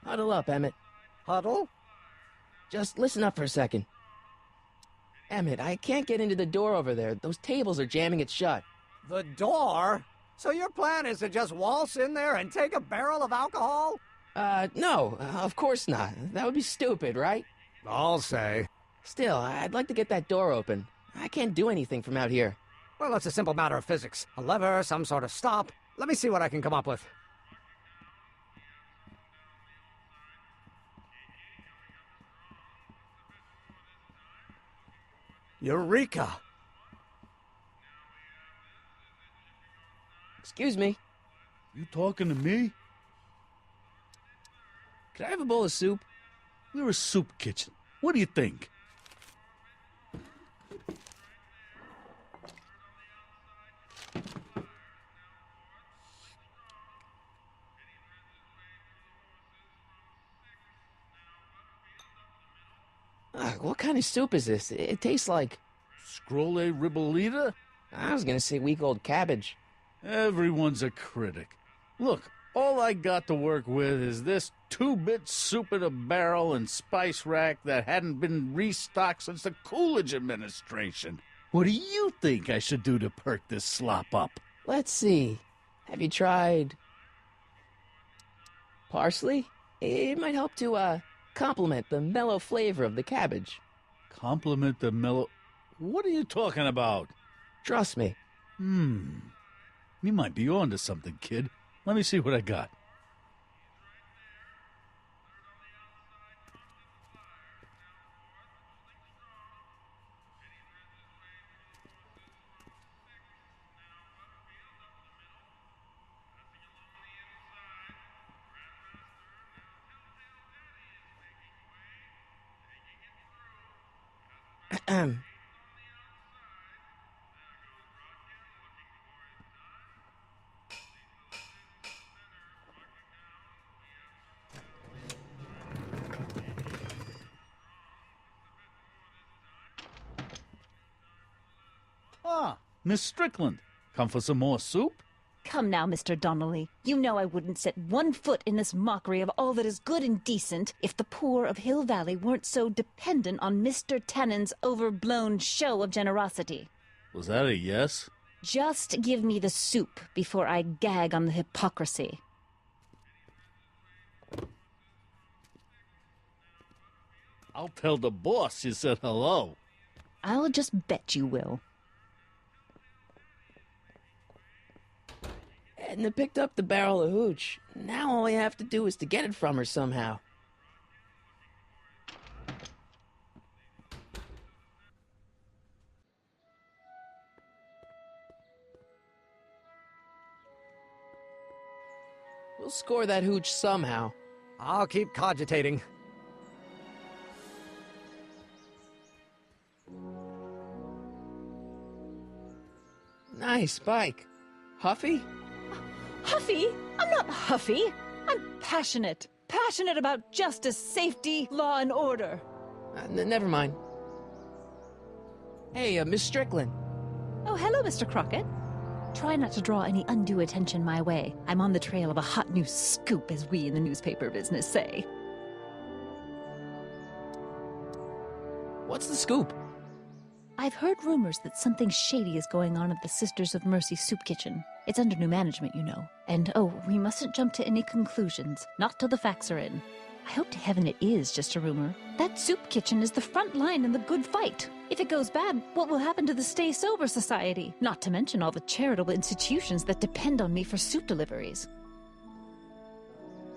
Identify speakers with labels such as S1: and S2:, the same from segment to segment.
S1: Huddle up, Emmett.
S2: Huddle?
S1: Just listen up for a second. Emmett, I can't get into the door over there. Those tables are jamming it shut.
S2: The door? So your plan is to just waltz in there and take a barrel of alcohol?
S1: No, of course not. That would be stupid, right?
S2: I'll say.
S1: Still, I'd like to get that door open. I can't do anything from out here.
S2: Well, it's a simple matter of physics. A lever, some sort of stop. Let me see what I can come up with. Eureka!
S1: Excuse me.
S3: You talking to me?
S1: Could I have a bowl of soup?
S3: We're a soup kitchen. What do you think?
S1: What kind of soup is this? It tastes like...
S3: Scrolle ribolita?
S1: I was gonna say week-old cabbage.
S3: Everyone's a critic. Look, all I got to work with is this 2-bit soup in a barrel and spice rack that hadn't been restocked since the Coolidge administration. What do you think I should do to perk this slop up?
S1: Let's see. Have you tried... parsley? It might help to, complement the mellow flavor of the cabbage.
S3: Compliment the mellow... What are you talking about?
S1: Trust me.
S3: You might be on to something, kid. Let me see what I got. Ah, Miss Strickland. Come for some more soup?
S4: Come now, Mr. Donnelly. You know I wouldn't set one foot in this mockery of all that is good and decent if the poor of Hill Valley weren't so dependent on Mr. Tannen's overblown show of generosity.
S3: Was that a yes?
S4: Just give me the soup before I gag on the hypocrisy.
S3: I'll tell the boss you said hello.
S4: I'll just bet you will.
S1: Edna picked up the barrel of hooch. Now all I have to do is to get it from her somehow. We'll score that hooch somehow.
S2: I'll keep cogitating.
S1: Nice bike. Huffy?
S4: Huffy? I'm not huffy. I'm passionate. Passionate about justice, safety, law, and order.
S1: Never mind. Hey, Miss Strickland.
S4: Oh, hello, Mr. Crockett. Try not to draw any undue attention my way. I'm on the trail of a hot new scoop, as we in the newspaper business say.
S1: What's the scoop?
S4: I've heard rumors that something shady is going on at the Sisters of Mercy Soup Kitchen. It's under new management, you know. And, oh, we mustn't jump to any conclusions. Not till the facts are in. I hope to heaven it is just a rumor. That soup kitchen is the front line in the good fight. If it goes bad, what will happen to the Stay Sober Society? Not to mention all the charitable institutions that depend on me for soup deliveries.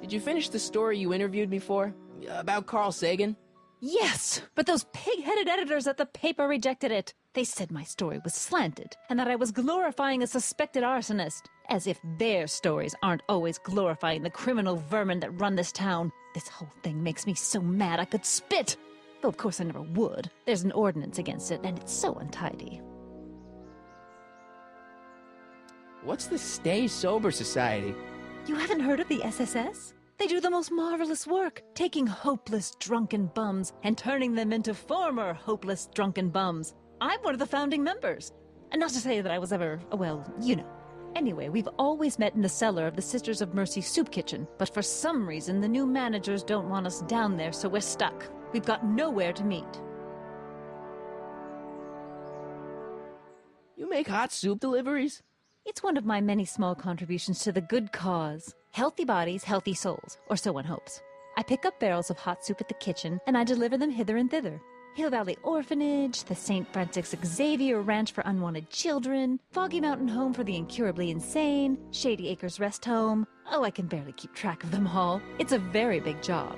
S1: Did you finish the story you interviewed me for? About Carl Sagan?
S4: Yes, but those pig-headed editors at the paper rejected it. They said my story was slanted, and that I was glorifying a suspected arsonist. As if their stories aren't always glorifying the criminal vermin that run this town. This whole thing makes me so mad I could spit. Though of course I never would. There's an ordinance against it, and it's so untidy.
S1: What's the Stay Sober Society?
S4: You haven't heard of the SSS? They do the most marvelous work, taking hopeless drunken bums and turning them into former hopeless drunken bums. I'm one of the founding members. And not to say that I was ever, well, you know. Anyway, we've always met in the cellar of the Sisters of Mercy soup kitchen, but for some reason the new managers don't want us down there, so we're stuck. We've got nowhere to meet.
S1: You make hot soup deliveries?
S4: It's one of my many small contributions to the good cause. Healthy bodies, healthy souls, or so one hopes. I pick up barrels of hot soup at the kitchen, and I deliver them hither and thither. Hill Valley Orphanage, the St. Francis Xavier Ranch for Unwanted Children, Foggy Mountain Home for the Incurably Insane, Shady Acres Rest Home. Oh, I can barely keep track of them all. It's a very big job.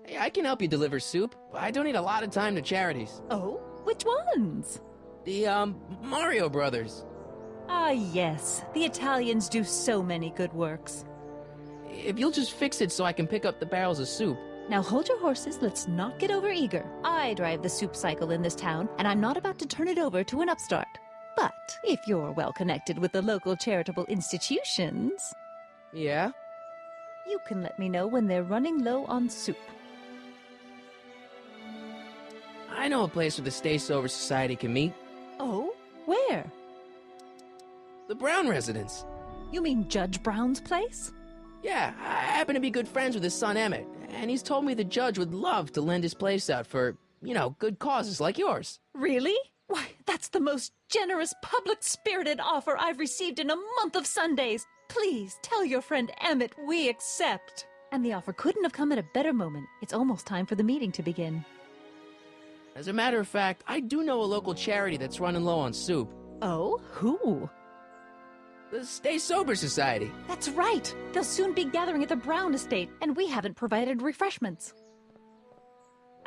S1: Hey, I can help you deliver soup. I donate a lot of time to charities.
S4: Oh? Which ones?
S1: The, Mario Brothers.
S4: Ah, yes. The Italians do so many good works.
S1: If you'll just fix it so I can pick up the barrels of soup.
S4: Now hold your horses, let's not get overeager. I drive the soup cycle in this town, and I'm not about to turn it over to an upstart. But if you're well connected with the local charitable institutions,
S1: Yeah?
S4: you can let me know when they're running low on soup.
S1: I know a place where the Stay Sober Society can meet.
S4: Oh? Where?
S1: The Brown residence.
S4: You mean Judge Brown's place?
S1: Yeah, I happen to be good friends with his son Emmett, and he's told me the judge would love to lend his place out for, good causes like yours.
S4: Really? Why, that's the most generous, public-spirited offer I've received in a month of Sundays. Please, tell your friend Emmett we accept. And the offer couldn't have come at a better moment. It's almost time for the meeting to begin.
S1: As a matter of fact, I do know a local charity that's running low on soup.
S4: Oh? Who?
S1: The Stay Sober Society.
S4: That's right. They'll soon be gathering at the Brown estate, and we haven't provided refreshments.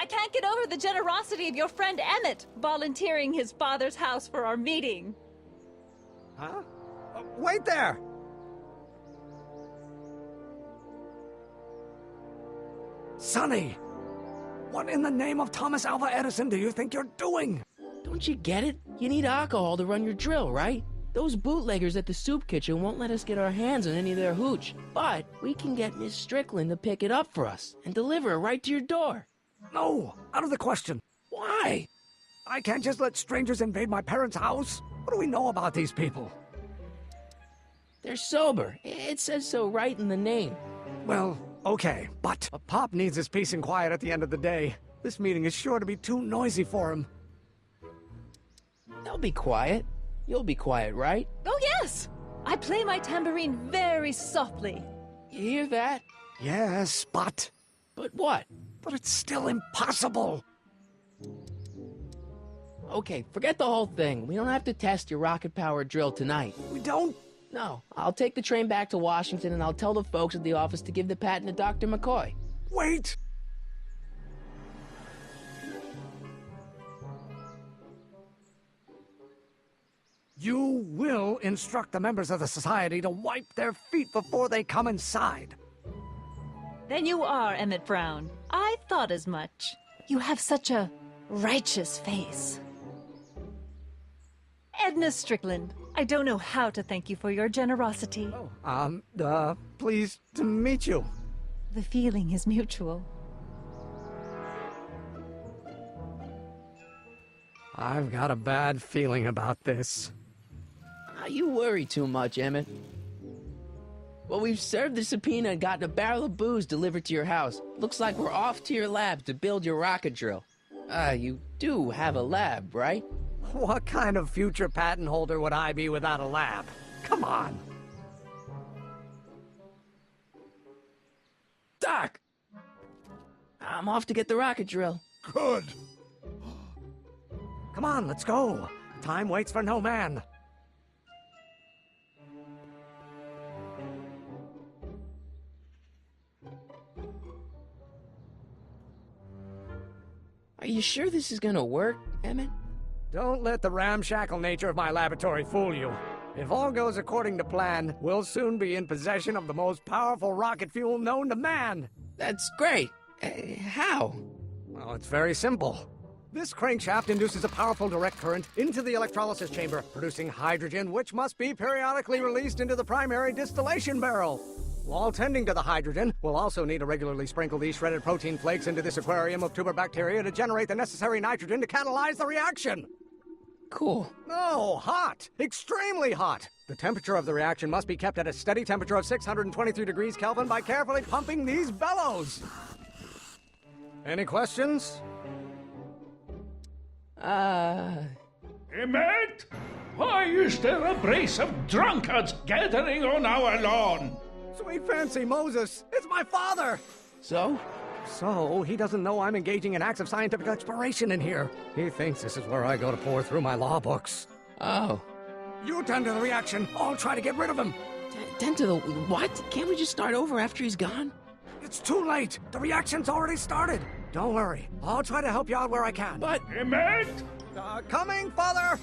S4: I can't get over the generosity of your friend Emmett, volunteering his father's house for our meeting.
S2: Huh? Wait there! Sonny! What in the name of Thomas Alva Edison do you think you're doing?
S1: Don't you get it? You need alcohol to run your drill, right? Those bootleggers at the soup kitchen won't let us get our hands on any of their hooch. But we can get Miss Strickland to pick it up for us and deliver it right to your door.
S2: No, out of the question.
S1: Why?
S2: I can't just let strangers invade my parents' house. What do we know about these people?
S1: They're sober. It says so right in the name.
S2: Well, okay, but a Pop needs his peace and quiet at the end of the day. This meeting is sure to be too noisy for him.
S1: They'll be quiet. You'll be quiet, right?
S4: Oh, yes! I play my tambourine very softly.
S1: You hear that?
S2: Yes, but
S1: But what?
S2: it's still impossible.
S1: Okay, forget the whole thing. We don't have to test your rocket-powered drill tonight.
S2: We don't...
S1: No, I'll take the train back to Washington and I'll tell the folks at the office to give the patent to Dr. McCoy.
S2: Wait! You will instruct the members of the society to wipe their feet before they come inside.
S4: Then you are Emmett Brown. I thought as much. You have such a righteous face. Edna Strickland, I don't know how to thank you for your generosity.
S2: Pleased to meet you.
S4: The feeling is mutual.
S2: I've got a bad feeling about this.
S1: You worry too much, Emmett. Well, we've served the subpoena and gotten a barrel of booze delivered to your house. Looks like we're off to your lab to build your rocket drill. You do have a lab, right?
S2: What kind of future patent holder would I be without a lab? Come on.
S1: Doc! I'm off to get the rocket drill.
S2: Good. Come on, let's go. Time waits for no man.
S1: Are you sure this is gonna work, Emmett?
S2: Don't let the ramshackle nature of my laboratory fool you. If all goes according to plan, we'll soon be in possession of the most powerful rocket fuel known to man.
S1: That's great. How?
S2: Well, it's very simple. This crankshaft induces a powerful direct current into the electrolysis chamber, producing hydrogen, which must be periodically released into the primary distillation barrel. While tending to the hydrogen, we'll also need to regularly sprinkle these shredded protein flakes into this aquarium of tuber bacteria to generate the necessary nitrogen to catalyze the reaction.
S1: cool.
S2: No, hot. Extremely hot. The temperature of the reaction must be kept at a steady temperature of 623 degrees Kelvin by carefully pumping these bellows. Any questions?
S5: Emmett? Why is there a brace of drunkards gathering on our lawn?
S2: Sweet fancy Moses, it's my father!
S1: So?
S2: So, he doesn't know I'm engaging in acts of scientific exploration in here. He thinks this is where I go to pour through my law books.
S1: Oh.
S2: You tend to the reaction. I'll try to get rid of him.
S1: Tend to the... What? Can't we just start over after he's gone?
S2: It's too late. The reaction's already started. Don't worry. I'll try to help you out where I can.
S1: But...
S5: Emmett?
S2: Coming, Father!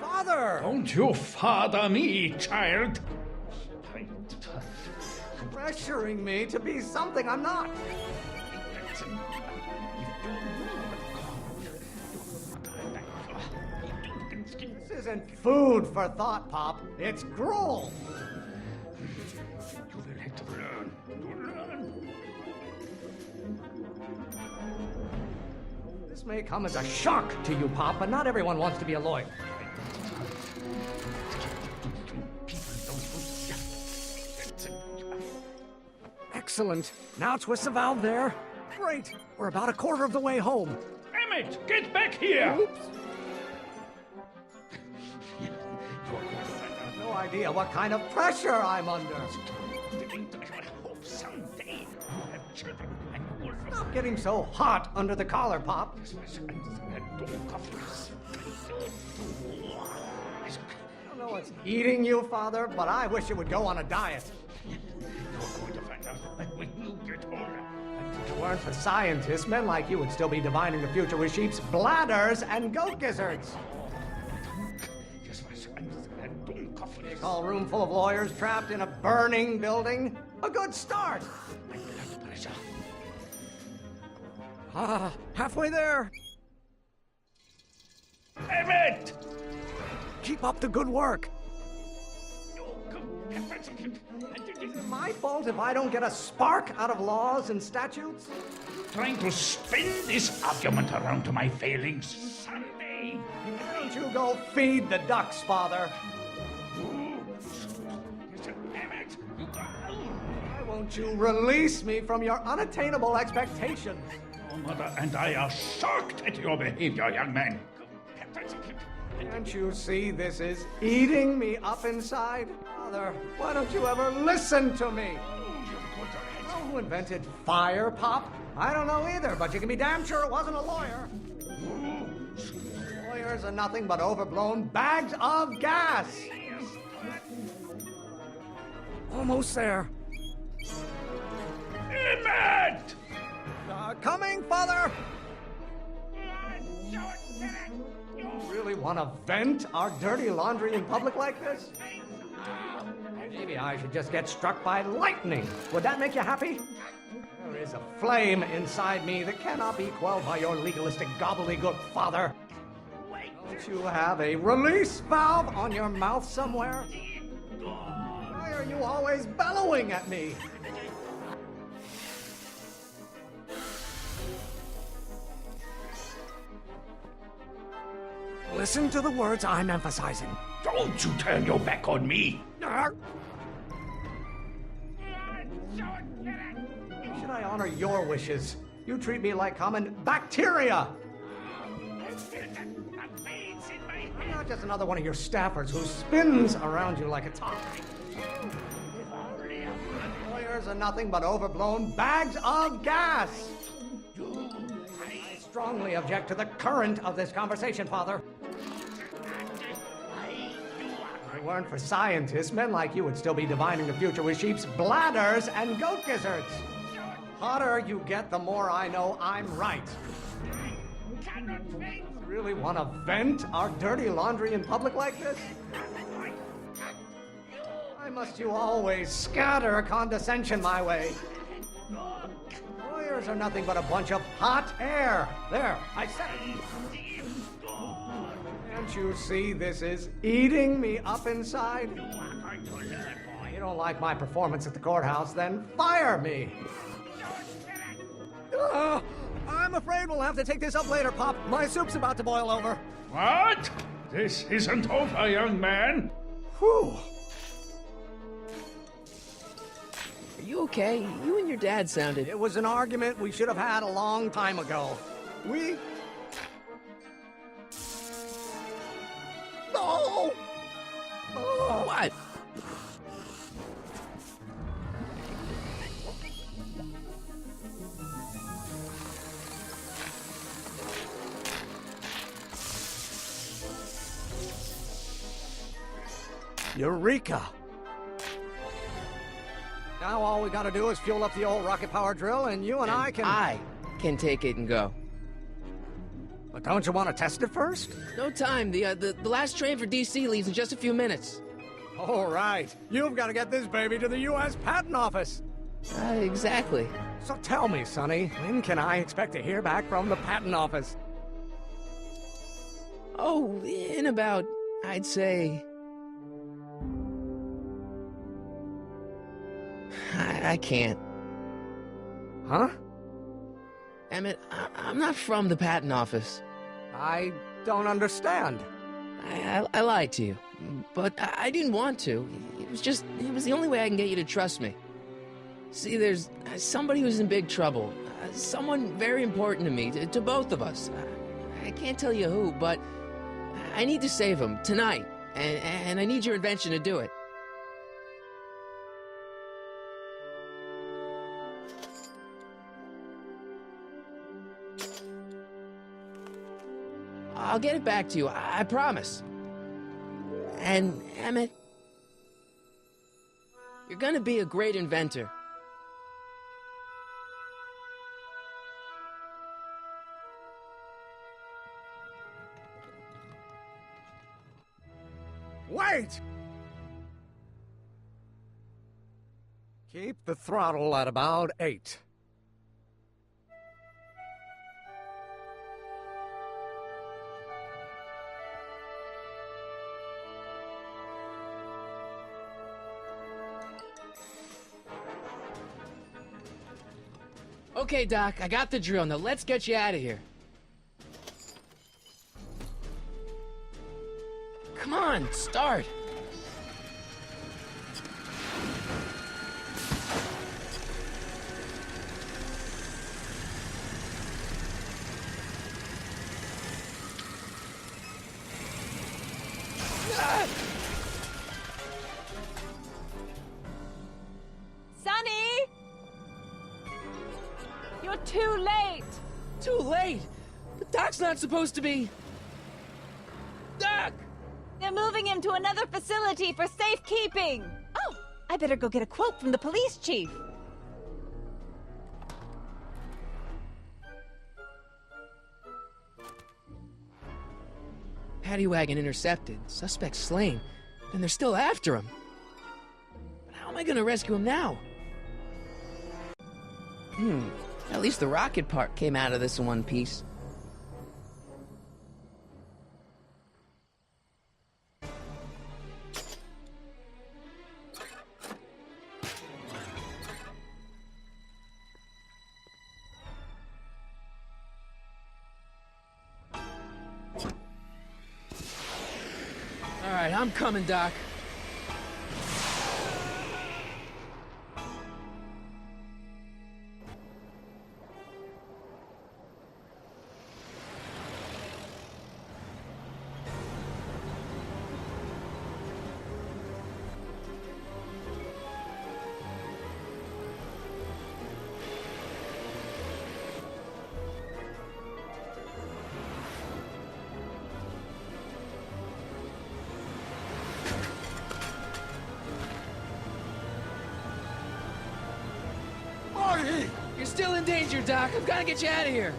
S2: Father!
S5: Don't you father me, child.
S2: Pressuring me to be something I'm not. This isn't food for thought, Pop. It's gruel.
S5: You will have to learn.
S2: This may come as a shock to you, Pop, but not everyone wants to be a lawyer. Excellent. Now twist the valve there. Great. We're about a quarter of the way home.
S5: Emmett, get back here!
S2: Oops. No idea what kind of pressure I'm under.
S5: I hope someday you have children and you will...
S2: Stop getting so hot under the collar, Pop. I don't know what's eating you, Father, but I wish you would go on a diet.
S5: You're going to find out when you get older.
S2: If it weren't for scientists, men like you would still be divining the future with sheep's bladders and goat gizzards. Big hall room full of lawyers trapped in a burning building. A good start. Ah, halfway there.
S5: Emmett!
S2: Keep up the good work. Is it my fault if I don't get a spark out of laws and statutes?
S5: Trying to spin this argument around to my failings someday.
S2: Why don't you go feed the ducks, Father?
S5: Emmett,
S2: Why won't you release me from your unattainable expectations?
S5: your mother and I are shocked at your behavior, young man.
S2: Can't you see this is eating me up inside? Father, why don't you ever listen to me? Know who invented fire, Pop? I don't know either, but you can be damn sure it wasn't a lawyer. Lawyers are nothing but overblown bags of gas. Almost there.
S5: Emmett!
S2: Coming, Father! You really want to vent our dirty laundry in public like this? Maybe I should just get struck by lightning. Would that make you happy? There is a flame inside me that cannot be quelled by your legalistic gobbledygook, Father. Don't you have a release valve on your mouth somewhere? Why are you always bellowing at me? Listen to the words I'm emphasizing.
S5: Don't you turn your back on me.
S2: Should I honor your wishes? You treat me like common bacteria. I'm not just another one of your staffers who spins around you like a top. Lawyers are nothing but overblown bags of gas. I strongly object to the current of this conversation, Father. If it weren't for scientists, men like you would still be divining the future with sheep's bladders and goat gizzards. Hotter you get, the more I know I'm right. Really want to vent our dirty laundry in public like this? Why must you always scatter condescension my way? Lawyers are nothing but a bunch of hot air. There, I said it. Can't you see this is eating me up inside? You don't like my performance at the courthouse, then fire me. I'm afraid we'll have to take this up later, Pop. My soup's about to boil over.
S5: What? This isn't over, young man.
S2: Whew.
S1: Are you okay? You and your dad sounded...
S2: It was an argument we should have had a long time ago. No! Oh.
S1: What?
S2: Eureka! Now all we gotta do is fuel up the old rocket power drill and you and I can
S1: take it and go.
S2: But don't you want to test it first?
S1: No time. The last train for DC leaves in just a few minutes.
S2: All right. You've got to get this baby to the U.S. Patent Office.
S1: Exactly.
S2: So tell me, Sonny, when can I expect to hear back from the Patent Office?
S1: Oh, in about, I'd say... I can't.
S2: Huh?
S1: Emmett, I'm not from the patent office.
S2: I don't understand.
S1: I lied to you, but I didn't want to. It was the only way I can get you to trust me. See, there's somebody who's in big trouble. Someone very important to me, to both of us. I can't tell you who, but I need to save him tonight, and I need your invention to do it. I'll get it back to you, I promise. And, Emmett, you're gonna be a great inventor.
S2: Wait! Keep the throttle at about 8.
S1: Okay, Doc, I got the drill. Now let's get you out of here. Come on, start.
S6: Sonny! You're too late!
S1: Too late? But Doc's not supposed to be... Doc!
S6: They're moving him to another facility for safekeeping! Oh, I better go get a quote from the police chief.
S1: Paddy wagon intercepted, suspect slain, and they're still after him. But how am I gonna rescue him now? At least the rocket part came out of this in one piece. All right, I'm coming, Doc. You're still in danger, Doc. I've got to get you out of here.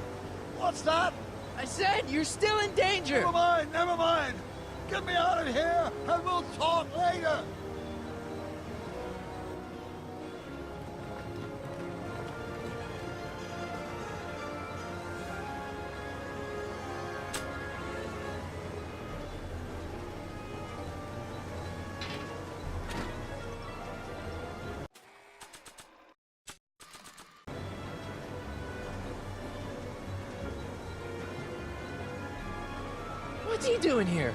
S7: What's that?
S1: I said you're still in danger.
S7: Never mind, never mind. Get me out of here, and we'll talk later.
S1: What's he doing here?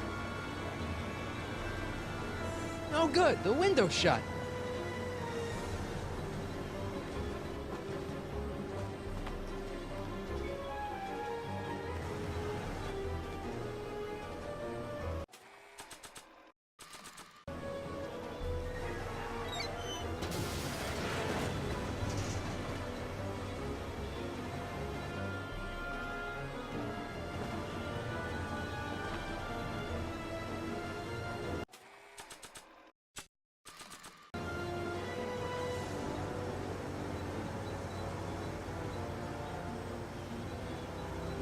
S1: Oh, good. The window's shut.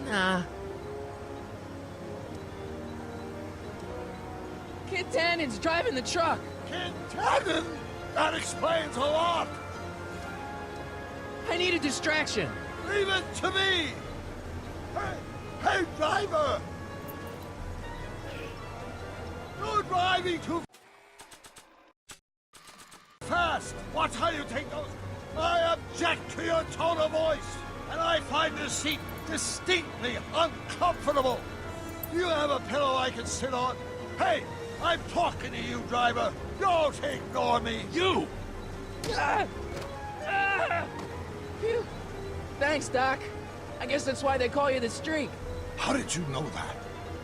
S1: Nah. Kid Tannen's driving the truck.
S7: Kid Tannen? That explains a lot.
S1: I need a distraction.
S7: Leave it to me. Hey, driver! You're driving too fast. Watch how you take those. I object to your tone of voice, and I find this seat distinctly uncomfortable. Do you have a pillow I can sit on? Hey, I'm talking to you, driver. Don't ignore me.
S5: You!
S1: Ah! Ah! Phew. Thanks, Doc. I guess that's why they call you the Streak.
S7: How did you know that?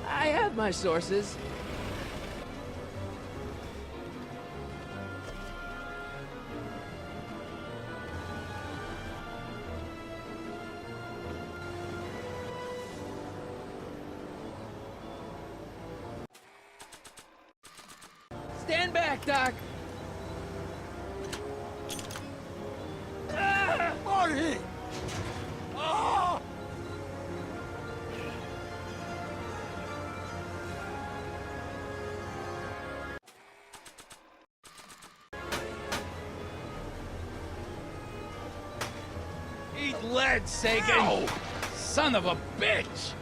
S1: I have my sources. Stand back, Doc. Ah!
S7: Marty! Ah!
S5: Eat lead, Sagan!
S7: Ow!
S5: Son of a bitch!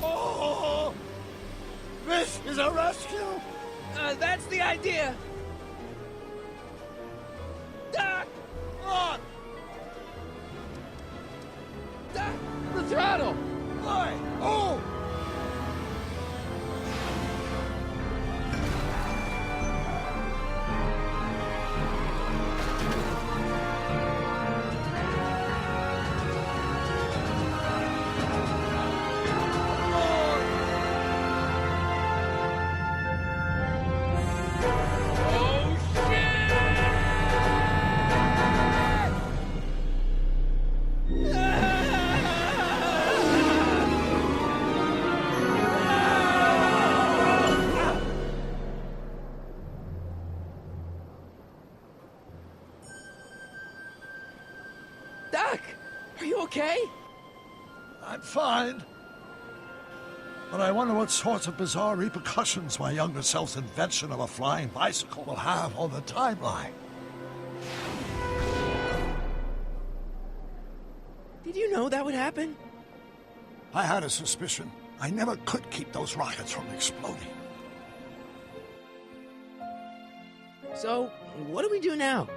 S7: Oh! This is a rescue!
S1: That's the idea. Doc!
S7: What?
S1: Doc! The throttle!
S7: Why? Oh!
S1: Doc! Are you okay?
S7: I'm fine. But I wonder what sorts of bizarre repercussions my younger self's invention of a flying bicycle will have on the timeline.
S1: Did you know that would happen?
S7: I had a suspicion. I never could keep those rockets from exploding.
S1: So, what do we do now?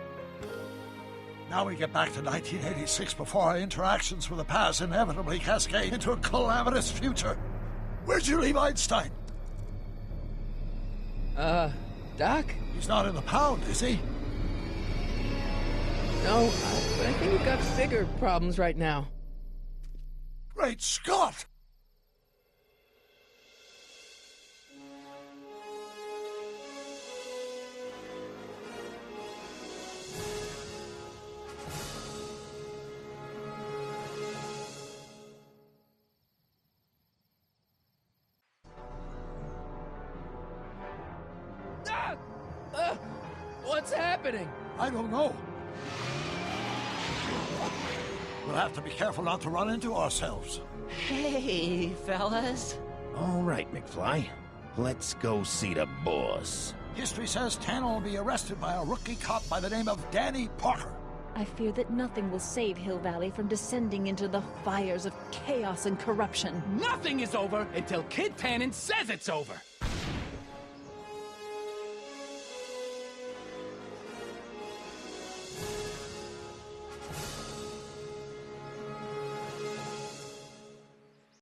S7: Now we get back to 1986 before our interactions with the past inevitably cascade into a calamitous future. Where'd you leave Einstein?
S1: Doc?
S7: He's not in the pound, is he?
S1: No, but I think we've got bigger problems right now.
S7: Great Scott!
S1: Doc! What's happening?
S7: I don't know. We'll have to be careful not to run into ourselves.
S8: Hey, fellas.
S9: All right, McFly. Let's go see the boss.
S7: History says Tannen will be arrested by a rookie cop by the name of Danny Parker.
S4: I fear that nothing will save Hill Valley from descending into the fires of chaos and corruption.
S10: Nothing is over until Kid Tannen says it's over.